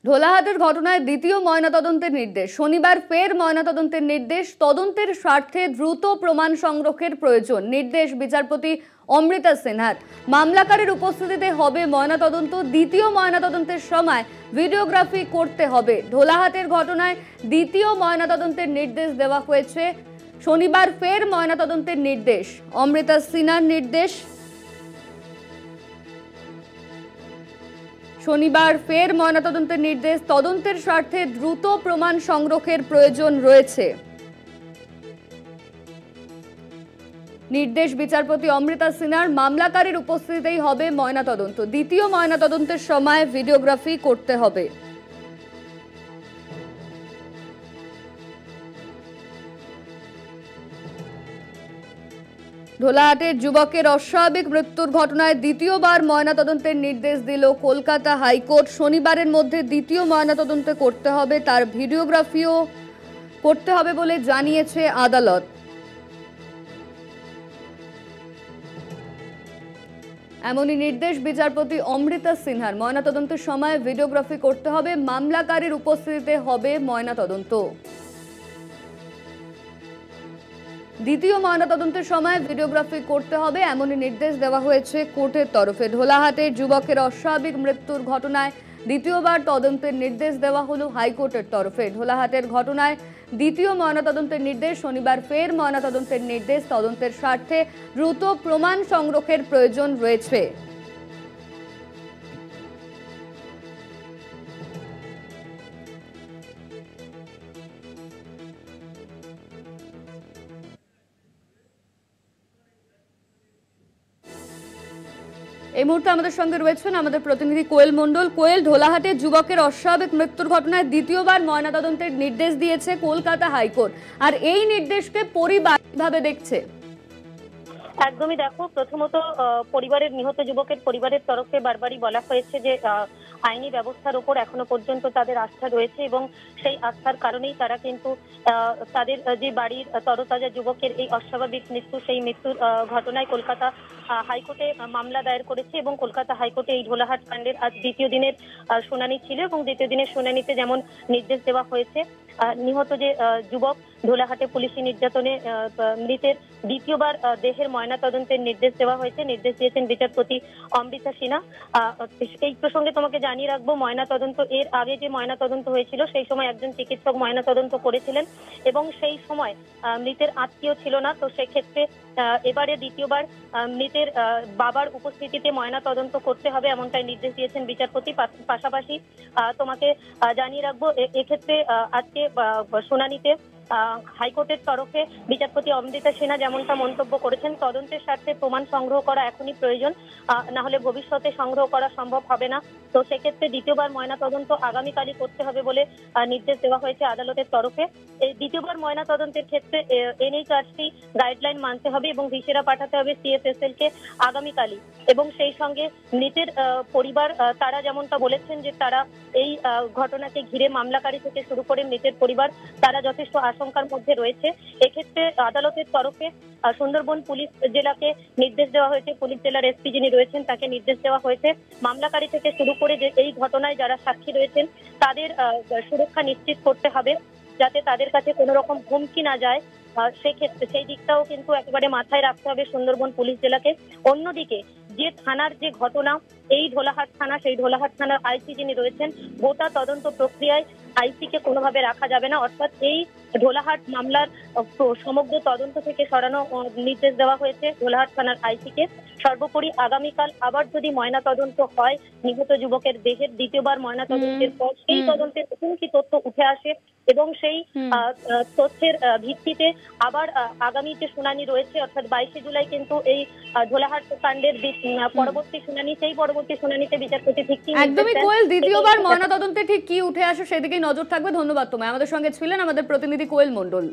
ঢোলাহাটের ঘটনায় দ্বিতীয় ময়নাতদন্তের নির্দেশ। শনিবার ফের ময়নাতদন্তের নির্দেশ। তদন্তের স্বার্থে দ্রুত প্রমাণ সংগ্রহের প্রয়োজন। নির্দেশ বিচারপতি অমৃতা সিনহার। মামলাকারীর উপস্থিতিতে হবে ময়নাতদন্ত। দ্বিতীয় ময়নাতদন্তের সময় ভিডিওগ্রাফি করতে হবে। ঢোলাহাটের ঘটনায় দ্বিতীয় ময়নাতদন্তের নির্দেশ দেওয়া হয়েছে। শনিবার ফের ময়নাতদন্তের নির্দেশ। অমৃতা সিনহার নির্দেশ। শনিবার ফের ময়নাতদন্তের নির্দেশ। তদন্তের স্বার্থে দ্রুত প্রমাণ সংগ্রহের প্রয়োজন রয়েছে। নির্দেশ বিচারপতি অমৃতা সিনহার। মামলাকারীর উপস্থিতিতেই হবে ময়নাতদন্ত। দ্বিতীয় ময়নাতদন্তের সময় ভিডিওগ্রাফি করতে হবে। ঢোলাহাটের যুবকের অস্বাভাবিক মৃত্যুর ঘটনায় দ্বিতীয়বার ময়নাতদন্তের নির্দেশ দিল কলকাতা হাইকোর্ট। শনিবারের মধ্যে দ্বিতীয় ময়নাতদন্ত করতে হবে, তার ভিডিওগ্রাফিও করতে হবে বলে জানিয়েছে আদালত। এমনই নির্দেশ বিচারপতি অমৃতা সিনহার। ময়নাতদন্তের সময় ভিডিওগ্রাফি করতে হবে। মামলাকারীর উপস্থিতিতে হবে ময়নাতদন্ত। দ্বিতীয় ময়নাতদন্তের সময় ভিডিওগ্রাফি করতে হবে, এমনই নির্দেশ দেওয়া হয়েছে কোর্টের তরফে। ঢোলাহাটের যুবকের অস্বাভাবিক মৃত্যুর ঘটনায় দ্বিতীয়বার তদন্তের নির্দেশ দেওয়া হলো হাইকোর্টের তরফে। ঢোলাহাটের ঘটনায় দ্বিতীয় ময়নাতদন্তের নির্দেশ। শনিবার ফের ময়নাতদন্তের নির্দেশ। তদন্তের স্বার্থে দ্রুত প্রমাণ সংগ্রহের প্রয়োজন রয়েছে। এই মুহূর্তে আমাদের সঙ্গে রয়েছেন আমাদের প্রতিনিধি কোয়েল মণ্ডল। কোয়েল, ঢোলাহাটে যুবকের অস্বাভাবিক মৃত্যুর ঘটনায় দ্বিতীয়বার ময়নাতদন্তের নির্দেশ দিয়েছে কলকাতা হাইকোর্ট, আর এই নির্দেশকে পরিবার কিভাবে দেখছে? একদমই দেখো, প্রথমত পরিবারের নিহত যুবকের পরিবারের তরফে বারবারই বলা হয়েছে যে আইনি ব্যবস্থার উপর এখনো পর্যন্ত তাদের আস্থা রয়েছে এবং সেই আস্থার কারণেই তারা কিন্তু তাদের যে বাড়ির তরতাজা যুবকের এই অস্বাভাবিক মৃত্যু, সেই মৃত্যুর ঘটনায় কলকাতা হাইকোর্টে মামলা দায়ের করেছে এবং কলকাতা হাইকোর্টে এই ঢোলাহাট কাণ্ডের আজ দ্বিতীয় দিনের শুনানি ছিল এবং দ্বিতীয় দিনের শুনানিতে যেমন নির্দেশ দেওয়া হয়েছে, নিহত যে যুবক ঢোলাহাটে পুলিশি নির্যাতনে মৃতের দ্বিতীয়বার দেহের ময়নাতদন্তের নির্দেশ দেওয়া হয়েছে। নির্দেশ দিয়েছেন বিচারপতি অমৃতা সিনহা। এই প্রসঙ্গে তোমাকে জানিয়ে রাখবো, ময়নাতদন্ত এর আগে যে ময়নাতদন্ত হয়েছিল সেই সময় একজন চিকিৎসক ময়নাতদন্ত করেছিলেন এবং সেই সময় মৃতের আত্মীয় ছিল না। তো সেক্ষেত্রে এবারে দ্বিতীয়বার মৃতের বাবার উপস্থিতিতে ময়নাতদন্ত করতে হবে, এমনটাই নির্দেশ দিয়েছেন বিচারপতি। পাশাপাশি তোমাকে জানিয়ে রাখবো, এক্ষেত্রে আজকে শুনানিতে হাইকোর্টের তরফে বিচারপতি অমৃতা সিনহা যেমনটা মন্তব্য করেছেন, তদন্তের স্বার্থে প্রমাণ সংগ্রহ করা এখনই প্রয়োজন, না হলে ভবিষ্যতে সংগ্রহ করা সম্ভব হবে না। তো সেক্ষেত্রে দ্বিতীয়বার ময়নাতদন্ত আগামীকালই করতে হবে বলে নির্দেশ দেওয়া হয়েছে আদালতের তরফে। এই দ্বিতীয়বার ময়নাতদন্তের ক্ষেত্রে এনএইচআরসি গাইডলাইন মানতে হবে এবং ভিসেরা পাঠাতে হবে সিএফএসএল কে আগামীকালই। এবং সেই সঙ্গে মৃতের পরিবার তারা যেমনটা বলেছেন যে তারা এই ঘটনাকে ঘিরে মামলাকারী থেকে শুরু করে মৃতের পরিবার তারা যথেষ্ট আশঙ্কার মধ্যে রয়েছে। এক্ষেত্রে আদালতের তরফে সুন্দরবন পুলিশ জেলাকে নির্দেশ দেওয়া হয়েছে, পুলিশ জেলার এসপি যিনি রয়েছেন তাকে নির্দেশ দেওয়া হয়েছে মামলাকারী থেকে শুরু করে যে এই ঘটনায় যারা সাক্ষী রয়েছেন তাদের সুরক্ষা নিশ্চিত করতে হবে, যাতে তাদের কাছে কোনো রকম হুমকি না যায়। সেক্ষেত্রে সেই দিকটাও কিন্তু একেবারে মাথায় রাখতে হবে সুন্দরবন পুলিশ জেলাকে। অন্যদিকে যে থানার যে ঘটনা, এই ঢোলাহাট থানা, সেই ঢোলাহাট থানার আইসি যিনি রয়েছেন, গোটা তদন্ত প্রক্রিয়ায় আইসি কে কোনোভাবে রাখা যাবে না, অর্থাৎ এই ঢোলাহাট মামলার সমগ্র তদন্ত থেকে সরানো নির্দেশ দেওয়া হয়েছে ঢোলাহাট থানার আইসি কে। সর্বোপরি আগামীকাল আবার যদি ময়না তদন্ত হয় নিহত যুবকের দেহের দ্বিতীয়বার ময়না তদন্তের পর সেই তদন্তের নতুন কি তথ্য উঠে আসে এবং সেই তথ্যের ভিত্তিতে আবার আগামী যে শুনানি রয়েছে অর্থাৎ 22শে জুলাই কিন্তু এই ঢোলাহাট কাণ্ডের পরবর্তী শুনানি, সেই পরবর্তী শুনানিতে বিচারপতি ঠিক কি একদমই কোয়েল দ্বিতীয়বার ময়নাতদন্তে ঠিক কি উঠে আসে সেদিকেই নজর থাকবে। ধন্যবাদ তোমায়। আমাদের সঙ্গে ছিলেন আমাদের প্রতিনিধি কোয়েল মণ্ডল।